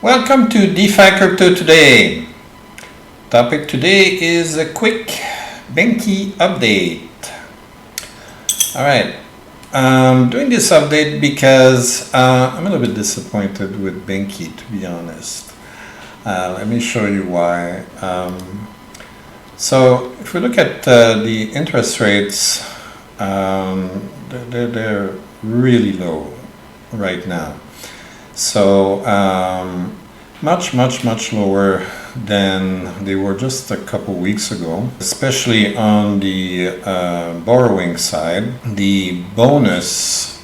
Welcome to DeFi Crypto Today. Topic today is a quick BENQI update. Alright, I'm doing this update because I'm a little bit disappointed with BENQI, to be honest. Let me show you why. So if we look at the interest rates, they're really low right now. So much lower than they were just a couple weeks ago, especially on the borrowing side. The bonus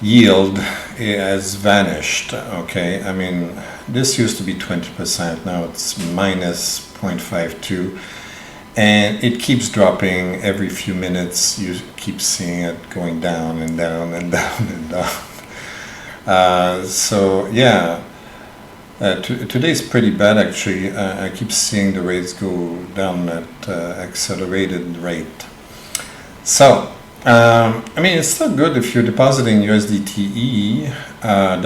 yield has vanished. Okay, I mean, this used to be 20%, now it's minus 0.52, and it keeps dropping every few minutes. You keep seeing it going down and down and down and down. So yeah, today's pretty bad actually. I keep seeing the rates go down at accelerated rate. So I mean, it's still good if you're depositing USDT .E. I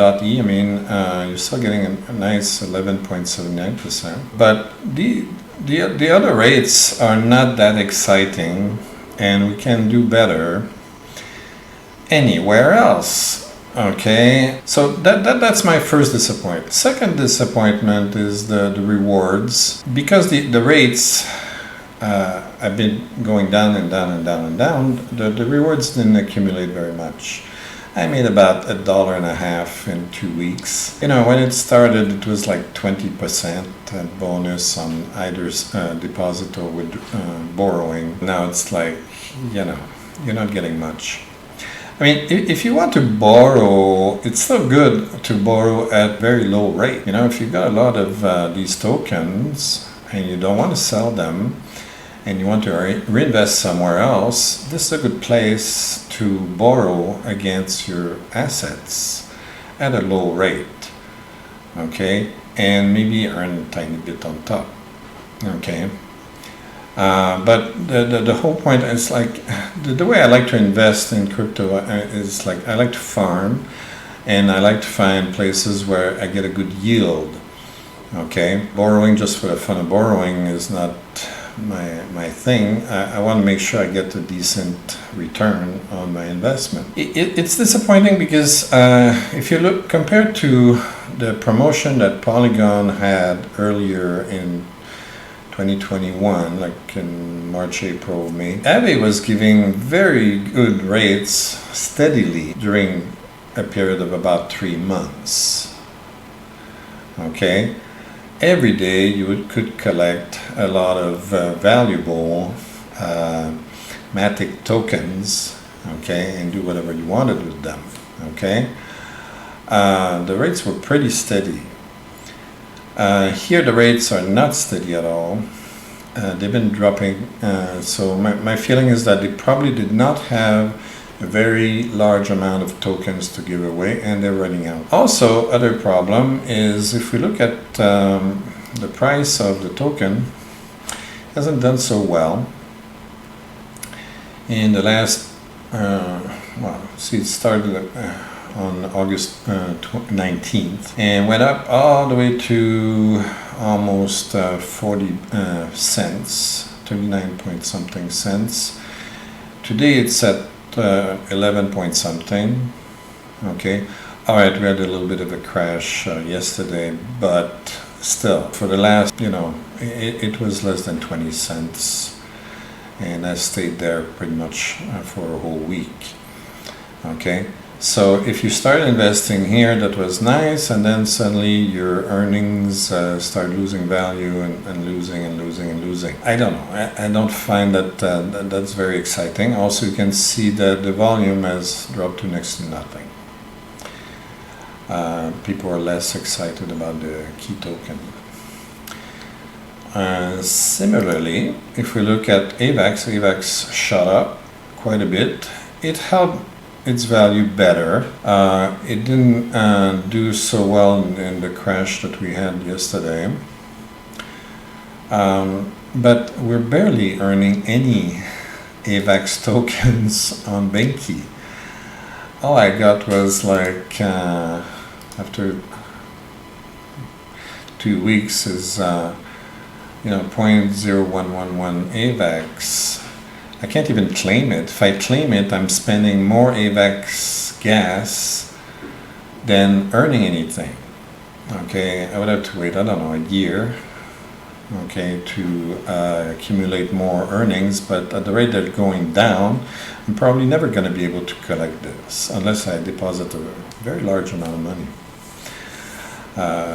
mean, you're still getting a nice 11.79%. But the other rates are not that exciting, and we can do better anywhere else. Okay, so that's my first disappointment. Second disappointment is the rewards. Because the rates have been going down and down and down and down, the rewards didn't accumulate very much. I made about $1.50 in 2 weeks. You know, when it started, it was like 20% bonus on either deposit or with borrowing. Now it's like, you know, you're not getting much. I mean, if you want to borrow, it's still good to borrow at very low rate. You know, if you've got a lot of these tokens and you don't want to sell them and you want to reinvest somewhere else, this is a good place to borrow against your assets at a low rate, okay? And maybe earn a tiny bit on top, okay? But the whole point is like, the way I like to invest in crypto is like, I like to farm, and I like to find places where I get a good yield. Okay, borrowing just for the fun of borrowing is not my thing. I want to make sure I get a decent return on my investment. It's disappointing because if you look compared to the promotion that Polygon had earlier in 2021, like in March, April, May, AAVE was giving very good rates steadily during a period of about 3 months. Okay, every day you could collect a lot of valuable Matic tokens, okay, and do whatever you wanted with them. Okay, the rates were pretty steady. Here the rates are not steady at all. They've been dropping, so my feeling is that they probably did not have a very large amount of tokens to give away, and they're running out. Also, other problem is if we look at the price of the token, it hasn't done so well. In the last, see, it started on August 19th and went up all the way to almost 40 cents, 39 point something cents. Today it's at 11 point something. Okay, all right, we had a little bit of a crash yesterday, but still, for the last, you know, it was less than 20 cents, and I stayed there pretty much for a whole week. Okay, so if you start investing here, that was nice, and then suddenly your earnings start losing value and losing and losing and losing. I don't know. I don't find that that's very exciting. Also, you can see that the volume has dropped to next to nothing. People are less excited about the key token. Similarly, if we look at AVAX shot up quite a bit. It held its value better. It didn't do so well in the crash that we had yesterday. But we're barely earning any AVAX tokens on BENQI. All I got was like, after 2 weeks is, 0.0111 AVAX. I can't even claim it. If I claim it, I'm spending more AVAX gas than earning anything. Okay, I would have to wait, I don't know, a year, okay, to accumulate more earnings, but at the rate they're going down, I'm probably never going to be able to collect this unless I deposit a very large amount of money,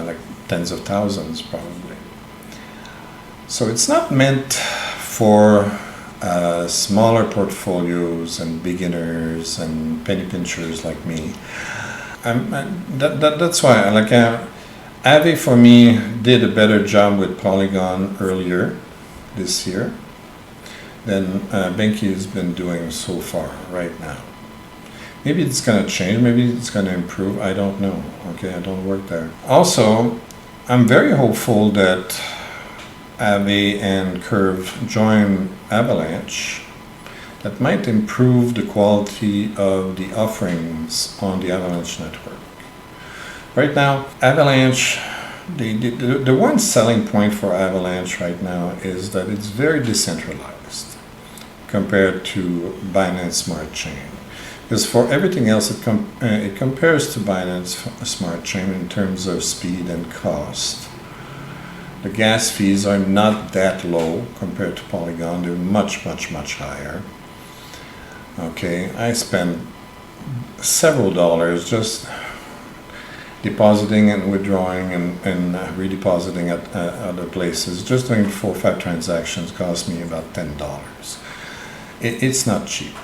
like tens of thousands probably. So it's not meant for smaller portfolios and beginners and penny pinchers like me. That's why, AAVE for me did a better job with Polygon earlier this year than BENQI has been doing so far right now. Maybe it's going to change, maybe it's going to improve, I don't know. Okay, I don't work there. Also, I'm very hopeful that AAVE and Curve join Avalanche. That might improve the quality of the offerings on the Avalanche network. Right now, Avalanche, the one selling point for Avalanche right now is that it's very decentralized compared to Binance Smart Chain. Because for everything else, it compares to Binance Smart Chain in terms of speed and cost. The gas fees are not that low compared to Polygon. They're much, much, much higher. Okay, I spend several dollars just depositing and withdrawing and redepositing at other places. Just doing 4 or 5 transactions cost me about $10. It's not cheap.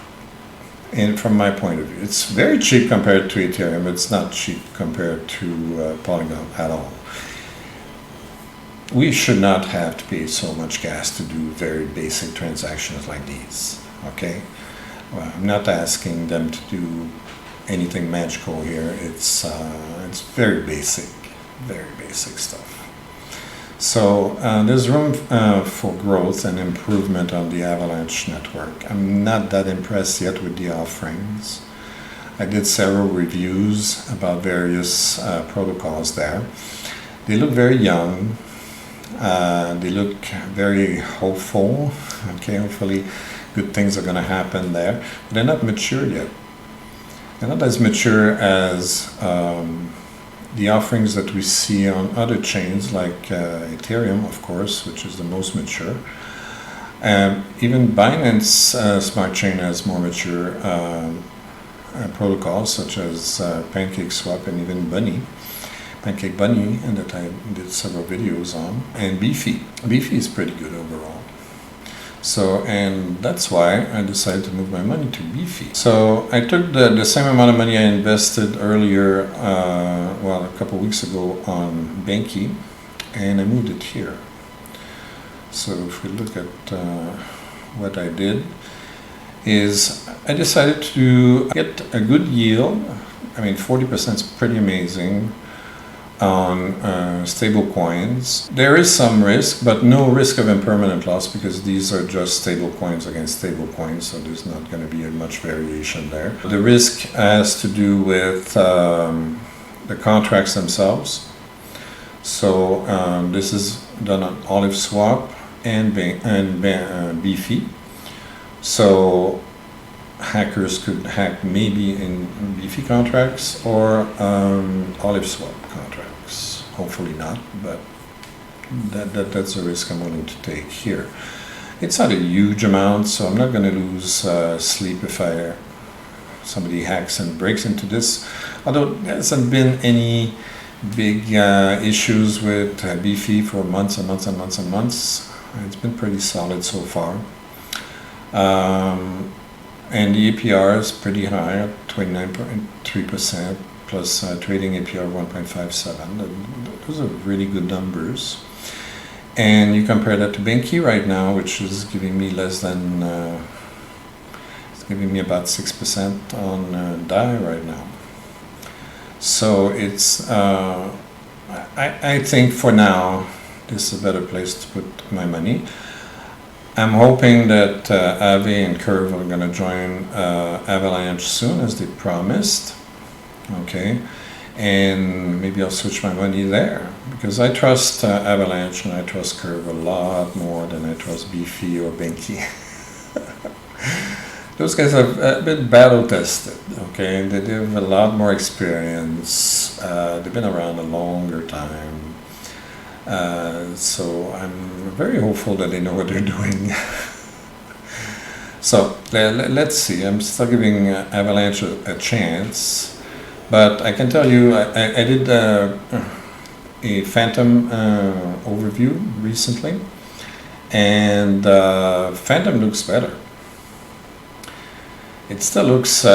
And from my point of view, it's very cheap compared to Ethereum, but it's not cheap compared to Polygon at all. We should not have to pay so much gas to do very basic transactions like these, okay? Well, I'm not asking them to do anything magical here. It's very basic stuff. So there's room for growth and improvement on the Avalanche network. I'm not that impressed yet with the offerings. I did several reviews about various protocols there. They look very young. They look very hopeful. Okay, hopefully good things are going to happen there. But they're not mature yet. They're not as mature as the offerings that we see on other chains like Ethereum, of course, which is the most mature. Even Binance Smart Chain has more mature protocols such as PancakeSwap and even Pancake Bunny, and that I did several videos on, and Beefy. Beefy is pretty good overall. So, and that's why I decided to move my money to Beefy. So I took the same amount of money I invested earlier, a couple weeks ago on BENQI, and I moved it here. So if we look at what I did, is I decided to get a good yield. I mean, 40% is pretty amazing on stable coins. There is some risk, but no risk of impermanent loss because these are just stable coins against stable coins, so there's not going to be much variation there. The risk has to do with the contracts themselves. So this is done on Olive Swap and Beefy. So hackers could hack maybe in Beefy contracts or Olive Swap contracts. Hopefully not, but that's a risk I'm willing to take here. It's not a huge amount, so I'm not going to lose sleep if somebody hacks and breaks into this. Although there hasn't been any big issues with Beefy for months and months and months and months. It's been pretty solid so far. And the APR is pretty high at 29.3%, plus trading APR 1.57. Those are really good numbers. And you compare that to BENQI right now, which is giving me less than, it's giving me about 6% on DAI right now. So it's, I think for now, this is a better place to put my money. I'm hoping that AAVE and Curve are going to join Avalanche soon, as they promised. Okay, and maybe I'll switch my money there, because I trust Avalanche and I trust Curve a lot more than I trust Beefy or BENQI. Those guys have been battle tested, okay? They have a lot more experience. They've been around a longer time. So I'm very hopeful that they know what they're doing. So let's see. I'm still giving Avalanche a chance, but I can tell you I did a Fantom overview recently, and Fantom looks better. It still looks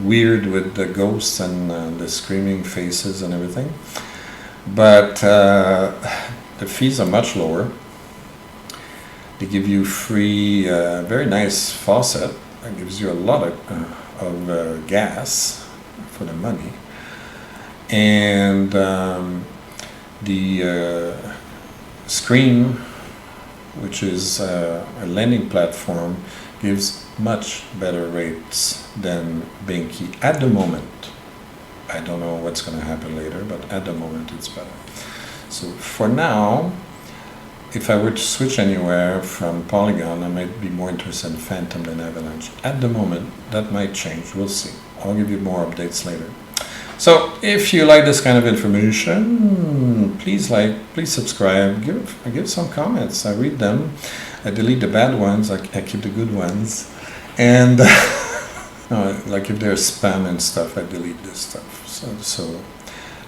weird with the ghosts and the screaming faces and everything, but the fees are much lower. They give you free, very nice faucet. It gives you a lot of gas for the money, and the Scream, which is a lending platform, gives much better rates than BENQI at the moment. I don't know what's going to happen later, but at the moment it's better. So for now, if I were to switch anywhere from Polygon, I might be more interested in Fantom than Avalanche. At the moment, that might change. We'll see. I'll give you more updates later. So if you like this kind of information, please subscribe, give some comments. I read them. I delete the bad ones. I keep the good ones. And like if there's spam and stuff, I delete this stuff. So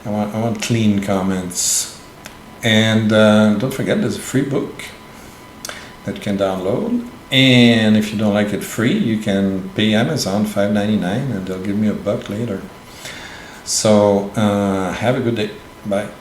I want clean comments. And don't forget, there's a free book that you can download. And if you don't like it free, you can pay Amazon $5.99 and they'll give me $1 later. So have a good day. Bye.